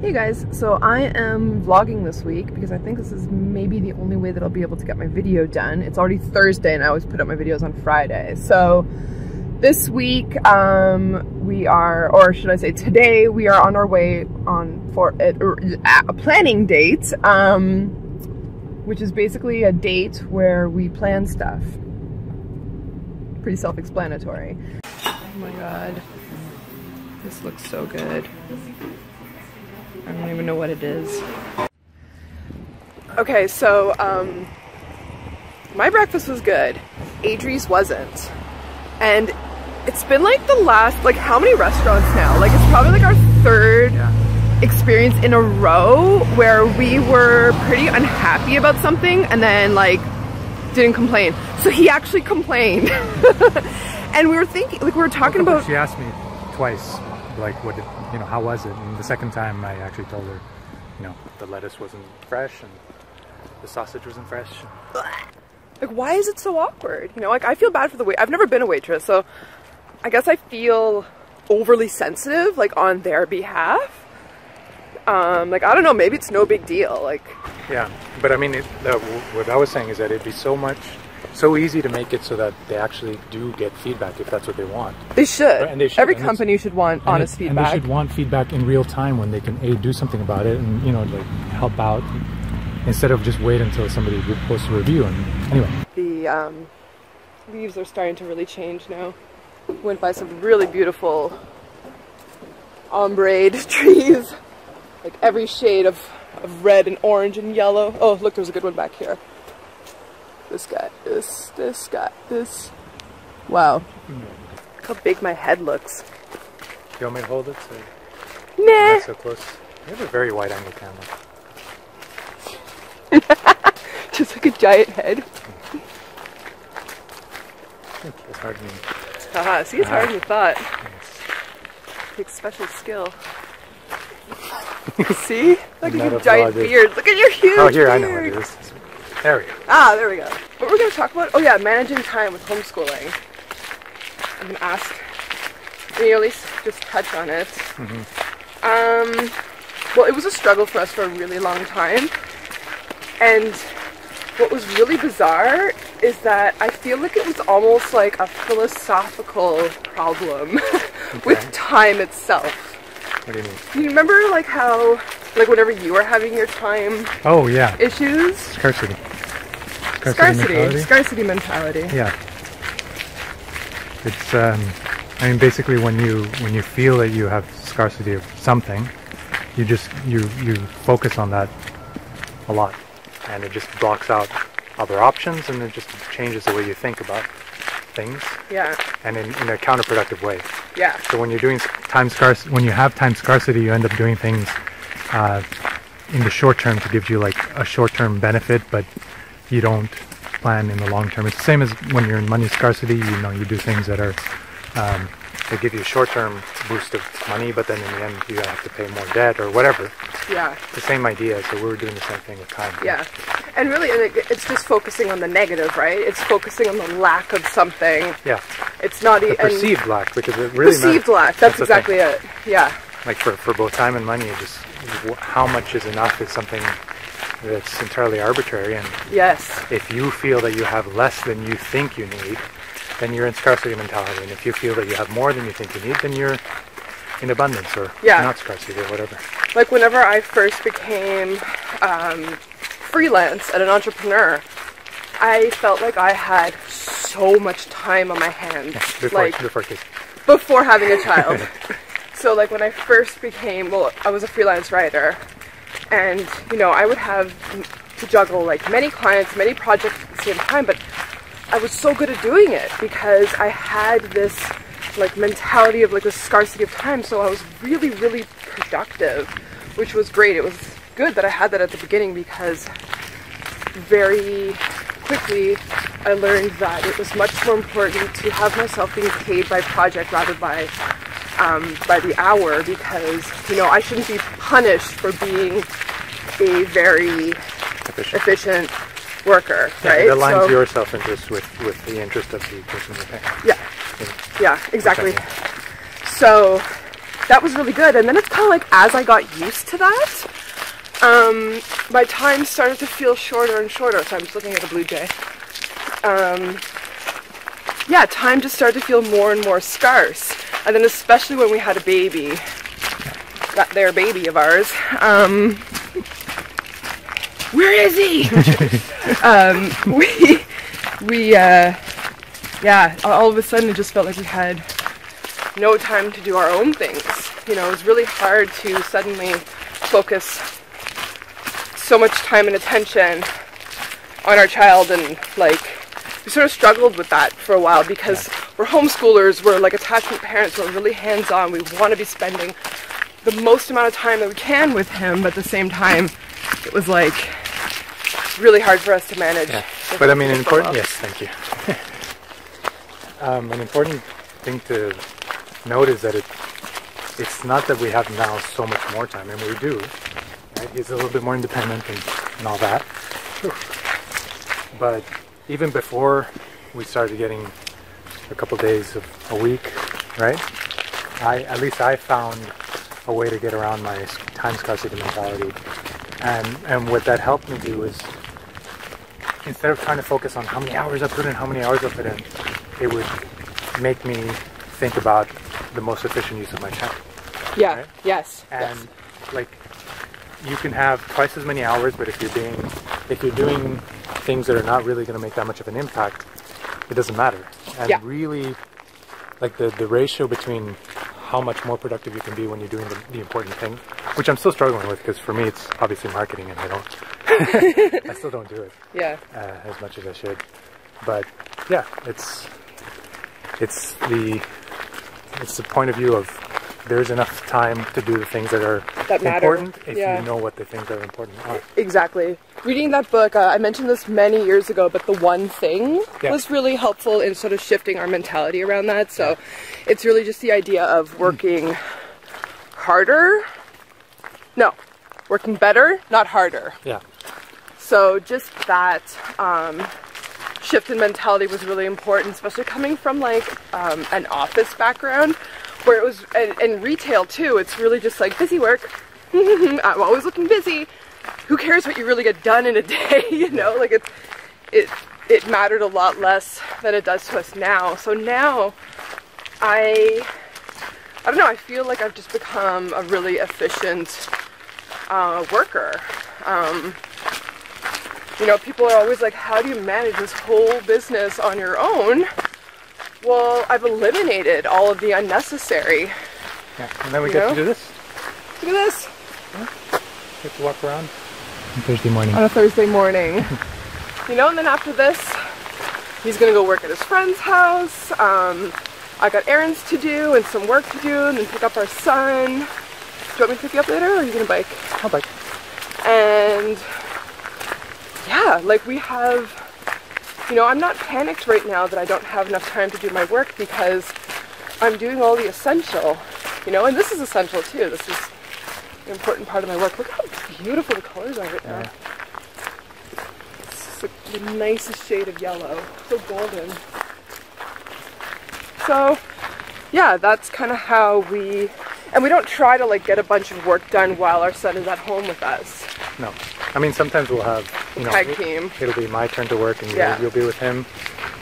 Hey guys, so I am vlogging this week because I think this is maybe the only way that I'll be able to get my video done. It's already Thursday and I always put up my videos on Friday. So this week we are, or should I say today, we are on our way for a planning date, which is basically a date where we plan stuff. Pretty self-explanatory. Oh my god, this looks so good. I don't even know what it is. Okay, so my breakfast was good. Adri's wasn't. And it's been like the last, like how many restaurants now? Like it's probably like our third experience in a row where we were pretty unhappy about something and then like didn't complain. So he actually complained. And we were thinking, like we were talking about— She asked me twice, like what did, you know, how was it? And the second time I actually told her, you know, the lettuce wasn't fresh and the sausage wasn't fresh. Like, why is it so awkward? You know, like I feel bad for the wait. I've never been a waitress, so I guess I feel overly sensitive, like on their behalf. Like I don't know, maybe it's no big deal. Like, yeah, but I mean, what I was saying is that it'd be so easy to make it so that they actually do get feedback if that's what they want. They should. And they should. Every company should want honest feedback. And they should want feedback in real time when they can do something about it and, you know, like help out instead of just wait until somebody posts a review. And anyway, the leaves are starting to really change now. Went by some really beautiful ombre trees, like every shade of red and orange and yellow. Oh, look, there's a good one back here. This guy, this guy, this. Wow. Look how big my head looks. You want me to hold it? So nah. Not so close. You have a very wide angle camera. Just like a giant head. It's hard to Haha, see, it's harder than you thought. It takes special skill. See? Look at your giant beard. Look at your huge beard. Oh, here, I know what it is. There we go. Ah, there we go. What we're going to talk about? Oh yeah, managing time with homeschooling. I'm going to ask, or at least just touch on it. Well, it was a struggle for us for a really long time. And what was really bizarre is that I feel like it was almost like a philosophical problem with time itself. What do you mean? You remember like how, like whenever you were having your time issues? Scarcity. Scarcity mentality. Yeah. It's I mean basically when you feel that you have scarcity of something, you focus on that a lot. And it just blocks out other options and it just changes the way you think about things. Yeah. And in a counterproductive way. Yeah. So when you're doing when you have time scarcity, you end up doing things in the short term to give you like a short-term benefit, but you don't plan in the long term. It's the same as when you're in money scarcity, you know, you do things that are they give you a short-term boost of money, but then in the end you have to pay more debt or whatever. Yeah. It's the same idea, so we were doing the same thing with time. Yeah. And really, it's just focusing on the negative, right? It's focusing on the lack of something. Yeah. It's not the perceived lack, because it really perceived lack, that's exactly it. Yeah. Like for both time and money, just how much is enough is something that's entirely arbitrary. And if you feel that you have less than you think you need, then you're in scarcity mentality. And if you feel that you have more than you think you need, then you're in abundance or not scarcity or whatever. Like whenever I first became freelance and an entrepreneur, I felt like I had so much time on my hands. Before having a child. So like when I first became, well, I was a freelance writer, and you know, I would have to juggle like many clients, many projects at the same time, but I was so good at doing it because I had this like mentality of like the scarcity of time, so I was really, really productive, which was great. It was good that I had that at the beginning because very quickly I learned that it was much more important to have myself being paid by project rather by the hour, because you know I shouldn't be punished for being a very efficient worker, right? It aligns your self-interest with the interest of the person you're paying. Yeah, exactly. So that was really good. And then it's kind of like, as I got used to that, my time started to feel shorter and shorter. So I'm just looking at a blue jay. Yeah, time just started to feel more and more scarce. And then especially when we had a baby, that there baby of ours, where is he? Yeah, all of a sudden it just felt like we had no time to do our own things. You know, it was really hard to suddenly focus so much time and attention on our child, and like, we sort of struggled with that for a while because we're homeschoolers, we're like attachment parents, we're really hands-on, we want to be spending the most amount of time that we can with him, but at the same time, it was like really hard for us to manage. Yeah. But I mean, important, yes, thank you. An important thing to note is that it's not that we have now so much more time, and we do, right? He's a little bit more independent and all that. But even before we started getting a couple days of a week, right? At least I found a way to get around my time scarcity mentality. And what that helped me do is, instead of trying to focus on how many hours I put in, how many hours I put in, it would make me think about the most efficient use of my time. Yeah, right? yes. And like, you can have twice as many hours, but if you're doing things that are not really going to make that much of an impact, it doesn't matter. And really, like the ratio between how much more productive you can be when you're doing the important thing, which I'm still struggling with, because for me it's obviously marketing, and I still don't do it as much as I should. But yeah, it's the point of view of there's enough time to do the things that are important if you know what the things that are important are. Exactly. Reading that book, I mentioned this many years ago, but The One Thing was really helpful in sort of shifting our mentality around that. So it's really just the idea of working harder. No, working better, not harder. Yeah. So just that shift in mentality was really important, especially coming from like an office background, where it was, and retail too, it's really just like busy work. I'm always looking busy. Who cares what you really get done in a day, you know? Like it mattered a lot less than it does to us now. So now I don't know, I feel like I've just become a really efficient worker. You know, people are always like, how do you manage this whole business on your own? Well, I've eliminated all of the unnecessary. Yeah, and then we get to do this. Look at this. Get to walk around on Thursday morning. On a Thursday morning. You know, and then after this, he's gonna go work at his friend's house. I got errands to do and some work to do, and then pick up our son. Do you want me to pick you up later, or are you gonna bike? I'll bike. And yeah, like we have, you know, I'm not panicked right now that I don't have enough time to do my work, because I'm doing all the essential, you know, and this is essential too. This is an important part of my work. Look how beautiful the colors are right now. It's like the nicest shade of yellow, so golden. So yeah, that's kind of how we don't try to like get a bunch of work done while our son is at home with us. No. I mean, sometimes we'll have, you know, tag team. It'll be my turn to work and you'll be with him,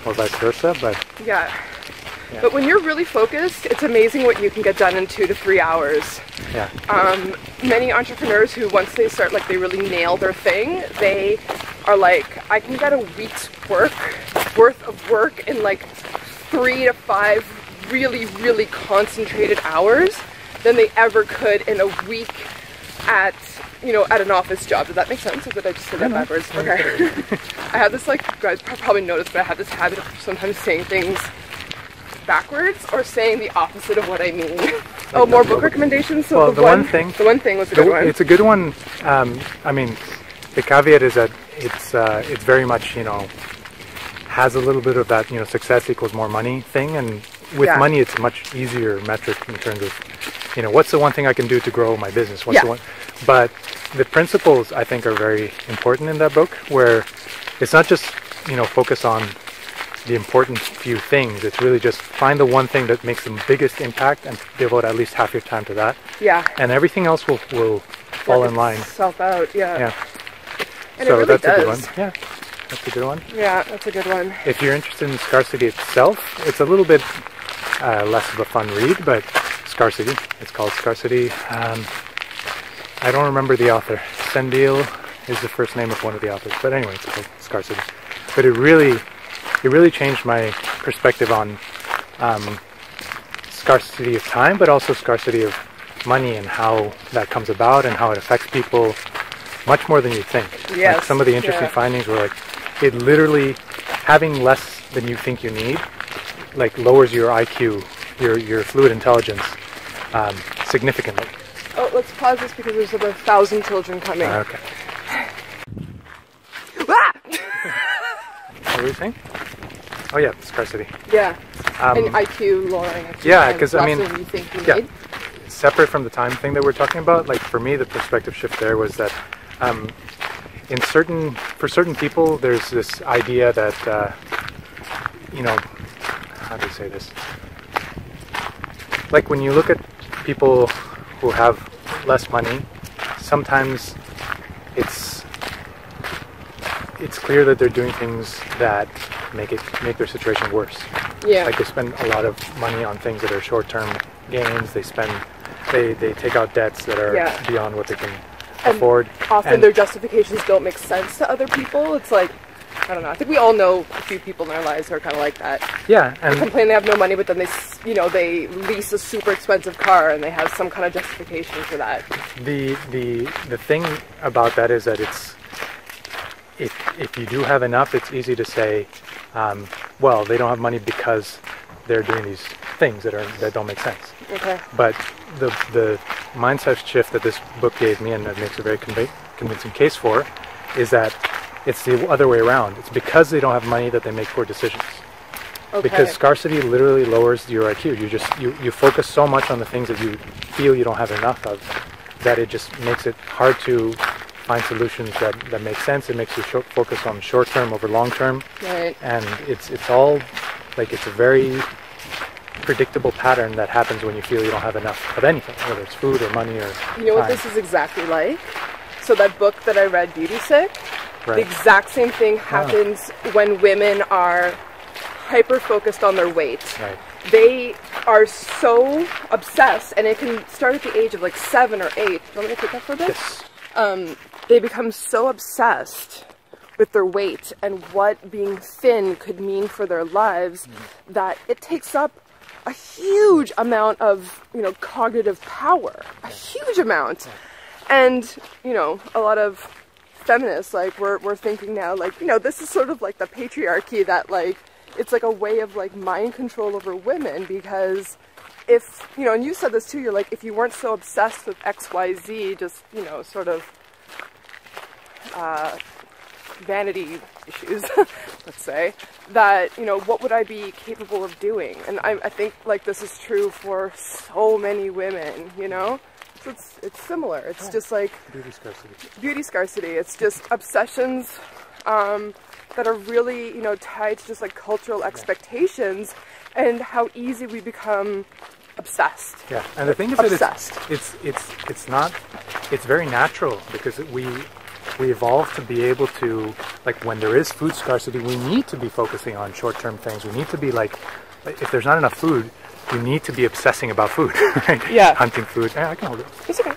or vice versa, but... Yeah. But when you're really focused, it's amazing what you can get done in 2 to 3 hours. Yeah. Many entrepreneurs who, once they start, like, they really nail their thing, they are like, I can get a week's worth of work in like 3 to 5 really, really concentrated hours than they ever could in a week at, you know, at an office job. Does that make sense, or did I just say that backwards? Okay. I have this, like, you guys probably noticed, but I have this habit of sometimes saying things backwards or saying the opposite of what I mean. Oh, more book recommendations? So well, the one thing was a good one. It's a good one. I mean, the caveat is that it's very much, you know, has a little bit of that, you know, success equals more money thing, and with money it's a much easier metric in terms of, you know, what's the one thing I can do to grow my business? What's the one? But the principles, I think, are very important in that book, where it's not just, you know, focus on the important few things. It's really just find the one thing that makes the biggest impact and devote at least half your time to that. Yeah. And everything else will fall in line. Self out, yeah. Yeah. And so it really that's does. a good one. Yeah. That's a good one. Yeah, that's a good one. If you're interested in scarcity itself, it's a little bit less of a fun read, but Scarcity. It's called Scarcity. I don't remember the author. Sendil is the first name of one of the authors, but anyway, it's called Scarcity. But it really changed my perspective on scarcity of time, but also scarcity of money and how that comes about and how it affects people much more than you think. Yes. Like some of the interesting findings were like, it literally, having less than you think you need, like lowers your IQ, your fluid intelligence significantly. Oh, let's pause this because there's about 1,000 children coming. Okay. Ah! What were you saying? Oh yeah, scarcity. Yeah. And IQ lowering. Yeah, because I mean, you think you need. Separate from the time thing that we're talking about, like for me, the perspective shift there was that for certain people, there's this idea that you know, how do you say this? Like when you look at people who have less money, sometimes it's clear that they're doing things that make their situation worse. Yeah. Like they spend a lot of money on things that are short-term gains. They take out debts that are beyond what they can afford. Often their justifications don't make sense to other people. It's like, I don't know. I think we all know a few people in our lives who are kind of like that. Yeah, and they complain they have no money, but then they lease a super expensive car and they have some kind of justification for that. The thing about that is that it's if you do have enough, it's easy to say, well, they don't have money because they're doing these things that don't make sense. Okay. But the mindset shift that this book gave me, and that makes a very convincing case for, is that it's the other way around. It's because they don't have money that they make poor decisions. Okay. Because scarcity literally lowers your IQ. You focus so much on the things that you feel you don't have enough of that it just makes it hard to find solutions that make sense. It makes you focus on short term over long term. Right. And it's all like it's a very predictable pattern that happens when you feel you don't have enough of anything, whether it's food or money or You know what this is exactly like? So that book that I read, Beauty Sick, the exact same thing happens when women are hyper-focused on their weight. Right. They are so obsessed, and it can start at the age of like 7 or 8. Do you want me to take that for a bit? Yes. They become so obsessed with their weight and what being thin could mean for their lives that it takes up a huge amount of, cognitive power. A huge amount. And, a lot of feminists, like, we're thinking now, like, this is sort of like the patriarchy that, like, it's like a way of, like, mind control over women because if, and you said this too, you're like, if you weren't so obsessed with XYZ, just, sort of, vanity issues, let's say, that, what would I be capable of doing? And I think, like, this is true for so many women, So it's similar. It's just like beauty scarcity. Beauty scarcity. It's just obsessions that are really, tied to just like cultural expectations and how easy we become obsessed. Yeah, and the thing is that it's very natural because we evolved to be able to, like, when there is food scarcity, we need to be focusing on short-term things. We need to be like if there's not enough food, you need to be obsessing about food, right? Yeah. Hunting food. Yeah, I can hold it. It's okay.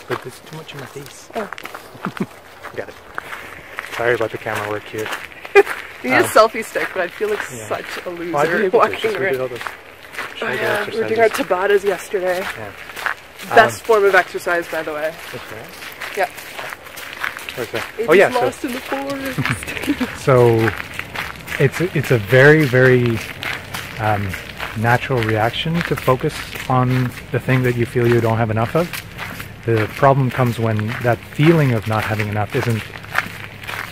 But there's too much in my face. Oh. Got it. Sorry about the camera work here. You need a selfie stick, but I feel like such a loser walking around. We were doing our Tabatas yesterday. Yeah. Best form of exercise, by the way. Okay. Yeah. Oh yeah. Lost in the forest. So it's a very, very natural reaction to focus on the thing that you feel you don't have enough of. The problem comes when that feeling of not having enough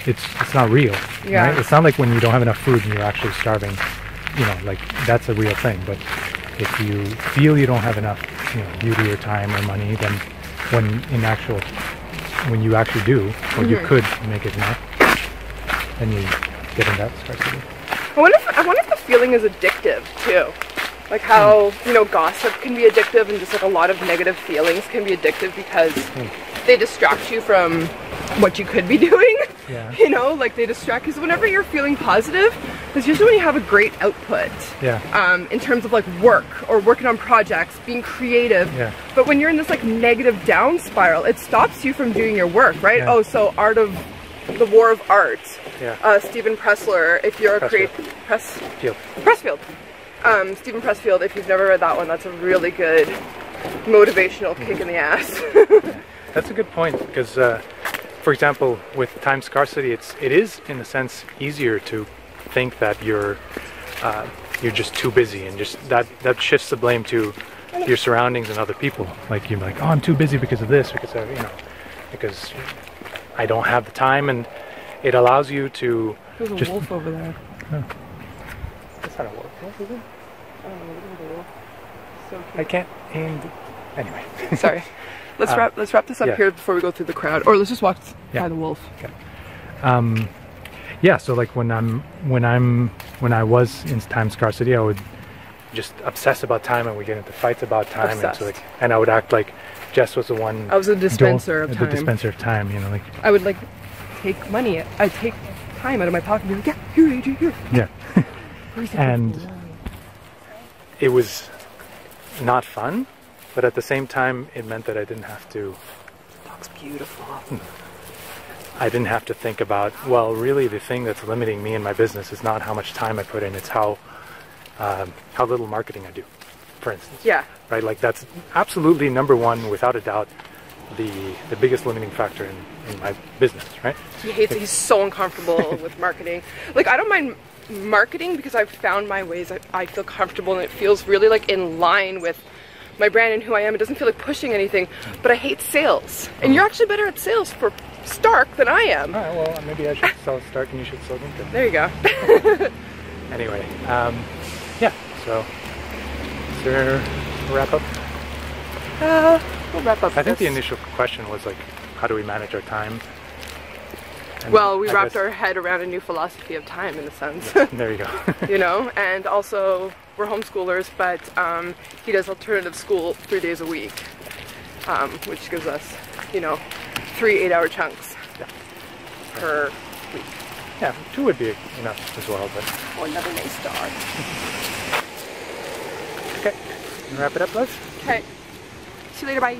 it's not real. Yeah. Right? It's not like when you don't have enough food and you're actually starving, like that's a real thing. But if you feel you don't have enough, beauty or time or money, then when you actually do, or you could make it enough, then you get in that scarcity. I wonder if the feeling is addictive too. Like how, you know, gossip can be addictive, and just like a lot of negative feelings can be addictive because they distract you from what you could be doing. Yeah. You know, like they distract you. So whenever you're feeling positive, it's usually when you have a great output. Yeah. In terms of like work or working on projects, being creative. Yeah. But when you're in this like negative down spiral, it stops you from doing your work, right? Yeah. Oh, so The War of Art. Yeah. Stephen Pressler, if you're a Pressfield. Stephen Pressfield, if you've never read that one, that's a really good motivational kick in the ass. Yeah. That's a good point, because for example, with time scarcity, it is in a sense easier to think that you're just too busy, and just that shifts the blame to your surroundings and other people. Like you're like, oh, I'm too busy because of this, because of, you know, because I don't have the time, and it allows you to. There's a wolf over there. Oh. That's not a wolf, is it? Oh, look at the wolf. So cute. I can't aim. Sorry. Let's wrap this up here before we go through the crowd, or let's just walk by the wolf. Okay. Yeah. So like when I was in time scarcity, I would just obsess about time, and we get into fights about time, and I would act like Jess was the one. I was a dispenser of time. The dispenser of time, you know, like. I would like take money. I'd take time out of my pocket and be like, yeah, here, AJ, here. Yeah. And it was not fun, but at the same time, it meant that I didn't have to. Looks beautiful. I didn't have to think about, well, really the thing that's limiting me in my business is not how much time I put in, it's how little marketing I do, for instance. Yeah. Right, like that's absolutely number one, without a doubt, the biggest limiting factor in my business, right? He hates it. He's so uncomfortable with marketing. Like, I don't mind marketing because I've found my ways. I feel comfortable, and it feels really like in line with my brand and who I am. It doesn't feel like pushing anything, but I hate sales. And you're actually better at sales for Stark than I am. All right, well, maybe I should sell Stark and you should sell Lincoln. There you go. Anyway, yeah, so is there a wrap up? We'll wrap up. I think the initial question was like, how do we manage our time? And well, we wrapped our head around a new philosophy of time, in a sense. There you go. You know, and also we're homeschoolers, but he does alternative school 3 days a week, which gives us, you know, 3 8-hour chunks per week. Yeah, 2 would be enough as well, but. Oh, another nice dog. Okay, wrap it up, Liz? Okay. See you later, bye.